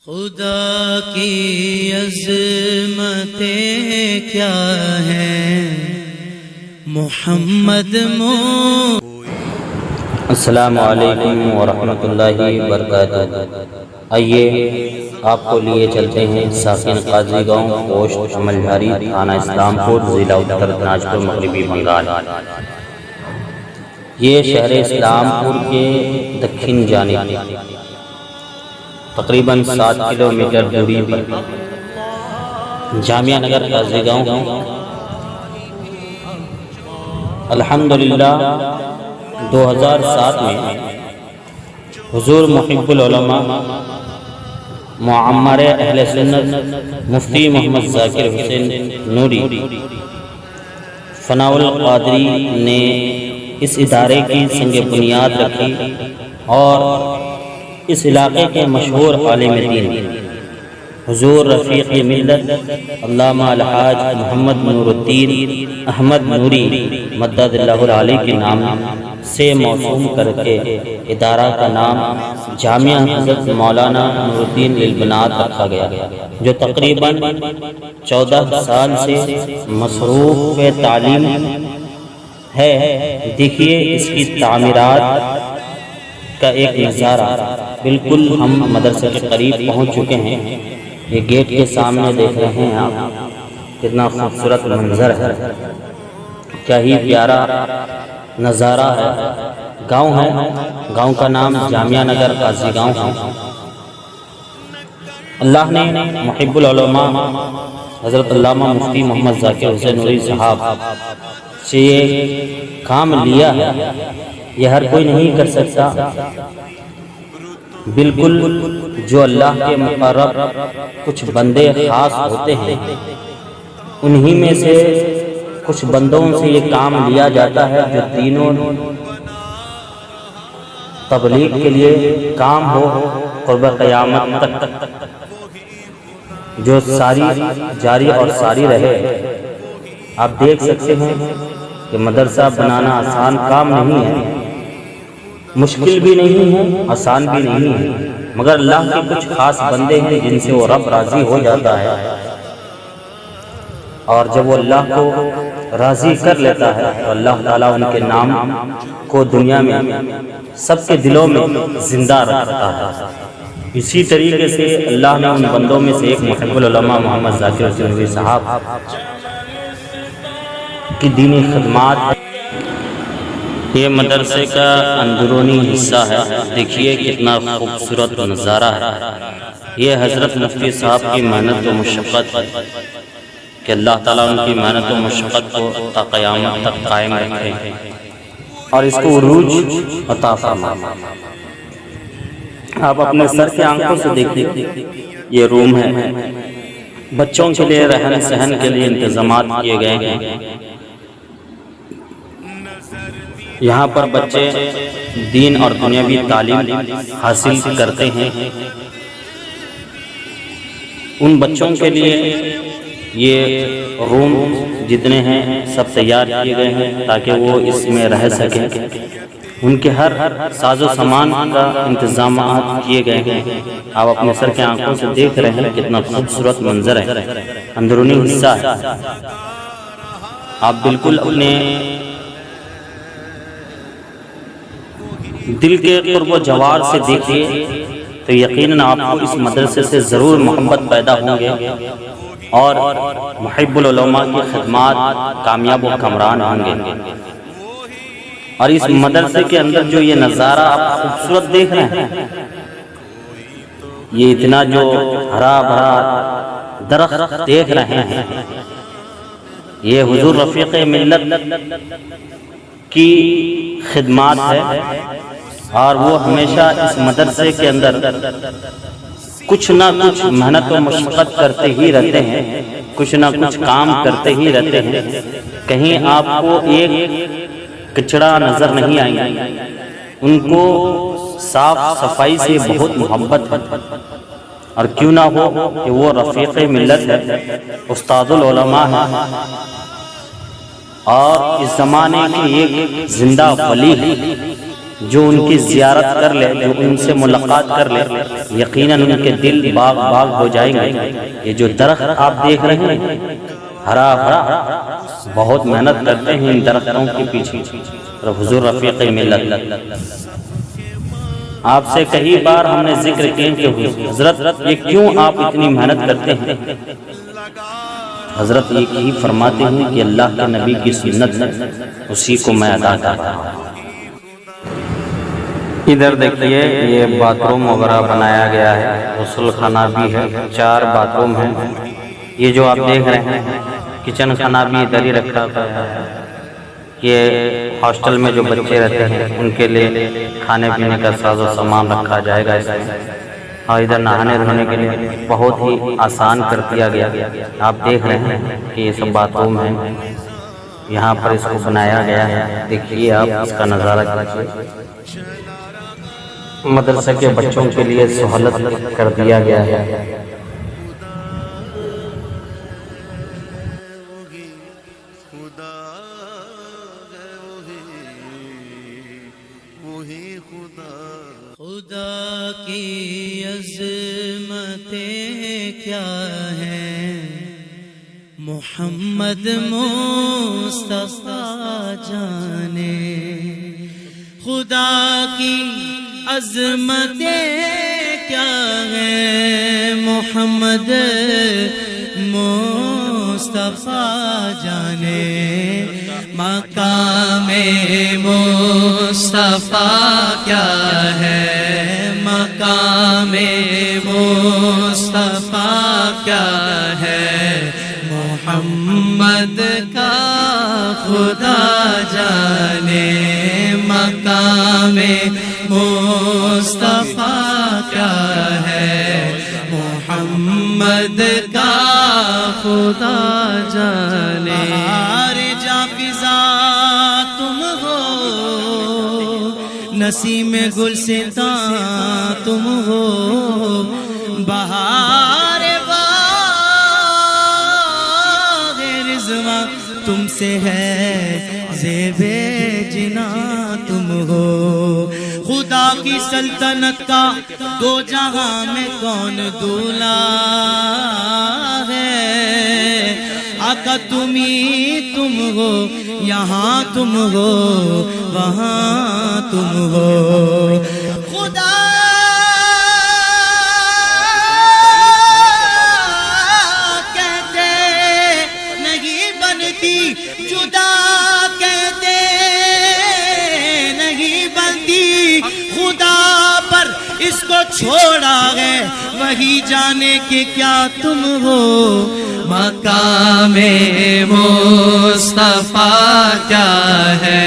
خدا کی عظمتیں کیا ہیں محمد السلام علیکم ورحمۃ اللہ وبرکاتہ۔ آئیے آپ کو لیے چلتے ہیں ساکن قاضی گاؤں پوسٹ عمل جاری تھانہ اسلام پور ضلع اتر دناجپور مغربی بنگال۔ یہ شہر اسلام پور کے دکھن جانب تقریباً 7 کلومیٹر دوری پر جامعہ نگر قاضی گاؤں۔ الحمدللہ 2007 میں حضور محب العلماء معمر اہل سنت مفتی محمد ذاکر حسین نوری فناء القادری نے اس ادارے کی سنگ بنیاد رکھی اور اس علاقے کے مشہور عالم دین حضور رفیق ملت علامہ الحاج محمد نور الدین احمد نوری مدد اللہ العالی کے نام سے موسوم کر کے ادارہ کا نام جامعہ حضرت مولانا نور الدین للبنات رکھا گیا، جو تقریباً 14 سال سے مصروف تعلیم ہے۔ دیکھیے اس کی تعمیرات کا ایک نظارہ، بالکل ہم مدرسے کے قریب پہنچ چکے ہیں۔ یہ گیٹ کے سامنے دیکھ رہے ہیں آپ، کتنا خوبصورت منظر ہے، کیا ہی پیارا نظارہ ہے۔ گاؤں ہے، گاؤں کا نام جامعہ نگر قاضی گاؤں ہے۔ اللہ نے محب العلماء حضرت علامہ مفتی محمد ذاکر حسین نوری صاحب سے یہ کام لیا ہے، یہ ہر کوئی نہیں کر سکتا۔ بالکل جو اللہ کے مقرب کچھ بندے خاص ہوتے ہیں، انہی میں سے کچھ بندوں سے یہ کام لیا جاتا ہے، جو دینوں تبلیغ کے لیے کام ہو قرب قیامت تک، جو ساری جاری اور ساری رہے۔ آپ دیکھ سکتے ہیں کہ مدرسہ بنانا آسان کام نہیں ہے، مشکل بھی نہیں ہے، آسان بھی نہیں ہے، مگر اللہ کے کچھ خاص بندے ہیں جن سے وہ رب راضی ہو جاتا ہے، اور جب وہ اللہ کو راضی کر لیتا ہے تو اللہ تعالیٰ ان کے نام کو دنیا میں سب کے دلوں میں زندہ رکھتا ہے۔ اسی طریقے سے اللہ نے ان بندوں میں سے ایک محب العلماء محمد ذاکر حسین نوری صاحب کی دینی خدمات۔ یہ مدرسے کا اندرونی حصہ ہے، دیکھیے کتنا خوبصورت نظارہ ہے۔ یہ حضرت مفتی صاحب کی محنت و مشقت ہے کہ اللہ تعالیٰ ان کی محنت و مشقت کو تا قیامت تک قائم رکھے اور اس کو عروج عطا فرمائے۔ آپ اپنے سر کے آنکھوں سے دیکھیں، یہ روم ہے، بچوں کے لیے رہن سہن کے لیے انتظامات کیے گئے ہیں۔ یہاں پر بچے دین اور دنیاوی تعلیم حاصل کرتے ہیں۔ ان بچوں کے لیے یہ روم جتنے ہیں سب تیار کیے گئے ہیں تاکہ وہ اس میں رہ سکیں۔ ان کے ہر ساز و سامان کا انتظامات کیے گئے ہیں۔ آپ اپنے سر کے آنکھوں سے دیکھ رہے ہیں کتنا خوبصورت منظر ہے، اندرونی حصہ ہے۔ آپ بالکل اپنے دل کے قرب و جوار سے دیکھیے تو یقیناً آپ کو اس مدرسے سے ضرور محبت پیدا ہوں گے اور محب العلماء کی خدمات کامیاب و کامران ہوں گے۔ اور اس مدرسے کے اندر جو یہ نظارہ آپ خوبصورت دیکھ رہے ہیں، یہ اتنا جو ہرا بھرا درخت دیکھ رہے ہیں، یہ حضور رفیق ملت کی خدمات ہے، اور وہ ہمیشہ اس مدرسے کے اندر کچھ نہ کچھ محنت و مشقت کرتے ہی رہتے ہیں، کچھ نہ کچھ کام کرتے ہی رہتے ہیں۔ کہیں آپ کو ایک کچڑا نظر نہیں آئیں گے، ان کو صاف صفائی سے بہت محبت ہے، اور کیوں نہ ہو کہ وہ رفیق ملت ہے، استاد العلماء ہے، اور اس زمانے کی ایک زندہ ولی ہے۔ جو ان کی زیارت کر لے، جو ان سے ملاقات کر لے، یقیناً ان کے دل باغ باغ ہو جائیں گے۔ یہ جو درخت آپ دیکھ رہے ہیں ہرا بھرا، بہت محنت کرتے ہیں ان درختوں کے پیچھے حضور رفیق ملت۔ آپ سے کئی بار ہم نے ذکر کیا کہ حضرت یہ کیوں آپ اتنی محنت کرتے ہیں؟ حضرت یہ ہی فرماتے ہیں کہ اللہ کے نبی کی سنت ہے، اسی کو میں ادا کر رہا ہوں۔ ادھر دیکھیے یہ باتھ روم وغیرہ بنایا گیا ہے، غسل خانہ بھی ہے، 4 باتھ روم ہیں۔ یہ جو آپ دیکھ رہے ہیں کچن خانہ بھی ادھر ہی رکھا ہے۔ یہ ہاسٹل میں جو بچے رہتے ہیں ان کے لیے کھانے پینے کا ساز و سامان رکھا جائے گا اس میں، اور ادھر نہانے دھونے کے لیے بہت ہی آسان کر دیا گیا۔ آپ دیکھ رہے ہیں کہ یہ سب باتھ روم ہیں، یہاں پر اس کو بنایا گیا ہے۔ دیکھیے آپ اس کا نظارہ کیجیے، مدرسے کے بچوں کے لیے سہولت کر دیا گیا ہے۔ خدا کی عظمتیں کیا ہیں، محمد مصطفیٰ جانے۔ خدا کی عظمتیں کیا ہیں، محمد مصطفیٰ جانے۔ مقام مصطفیٰ کیا ہے، مقام مصطفیٰ کیا ہے، محمد کا خدا جانے۔ مقام مصطفیٰ کیا ہے، محمد کا خدا جانے۔ تم ہو نسیم گلستاں، تم ہو بہار باغ رضوان، تم سے ہے زیب جناں، تم ہو خدا کی سلطنت کا دو جہاں میں کون دولا ہے۔ آقا تم ہو، یہاں تم ہو، وہاں تم ہو۔ خدا کہتے نہیں بنتی جدا، کہتے نہیں بنتی خدا پر اس کو چھوڑا ہے، وہی جانے کہ کیا تم ہو۔ مقام مصطفیٰ کیا ہے،